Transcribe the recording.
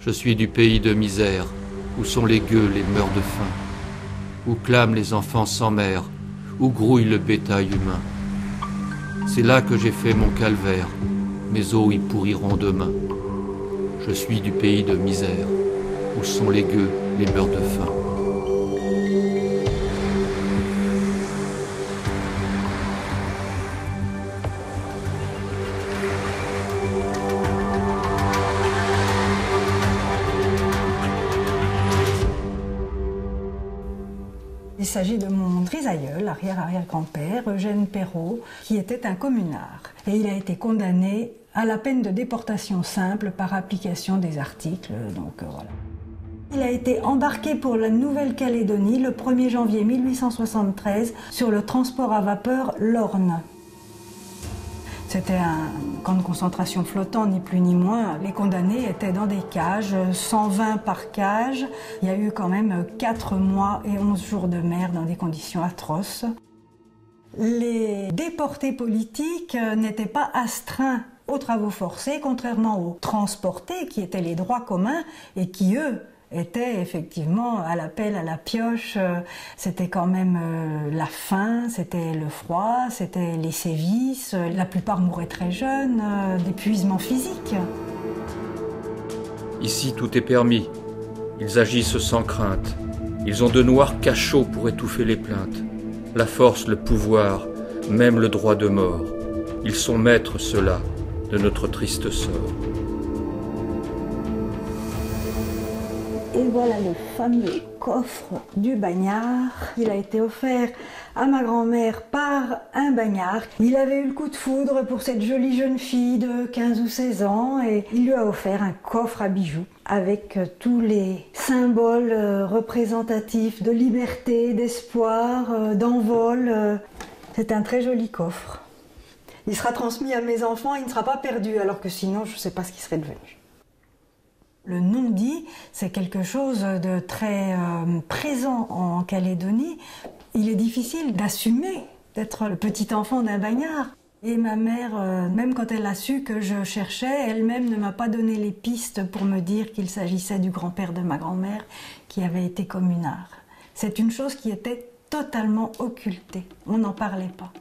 Je suis du pays de misère, où sont les gueux, les meurent de faim, où clament les enfants sans mère, où grouille le bétail humain. C'est là que j'ai fait mon calvaire, mes os y pourriront demain. Je suis du pays de misère, où sont les gueux, les meurent de faim. Il s'agit de mon trisaïeul, arrière-arrière-grand-père, Eugène Perrault, qui était un communard. Et il a été condamné à la peine de déportation simple par application des articles. Voilà. Il a été embarqué pour la Nouvelle-Calédonie le 1er janvier 1873 sur le transport à vapeur l'Orne. C'était un camp de concentration flottant, ni plus ni moins. Les condamnés étaient dans des cages, 120 par cage. Il y a eu quand même 4 mois et 11 jours de mer dans des conditions atroces. Les déportés politiques n'étaient pas astreints aux travaux forcés, contrairement aux transportés, qui étaient les droits communs et qui, eux, étaient effectivement à la pelle, à la pioche. C'était quand même la faim, c'était le froid, c'était les sévices. La plupart mouraient très jeunes, d'épuisement physique. Ici, tout est permis. Ils agissent sans crainte. Ils ont de noirs cachots pour étouffer les plaintes. La force, le pouvoir, même le droit de mort. Ils sont maîtres, ceux-là, de notre triste sort. Et voilà le fameux coffre du bagnard. Il a été offert à ma grand-mère par un bagnard. Il avait eu le coup de foudre pour cette jolie jeune fille de 15 ou 16 ans et il lui a offert un coffre à bijoux avec tous les symboles représentatifs de liberté, d'espoir, d'envol. C'est un très joli coffre. Il sera transmis à mes enfants, il ne sera pas perdu, alors que sinon je ne sais pas ce qu'il serait devenu. Le non-dit, c'est quelque chose de très présent en Calédonie. Il est difficile d'assumer d'être le petit enfant d'un bagnard. Et ma mère, même quand elle a su que je cherchais, elle-même ne m'a pas donné les pistes pour me dire qu'il s'agissait du grand-père de ma grand-mère qui avait été communard. C'est une chose qui était totalement occultée. On n'en parlait pas.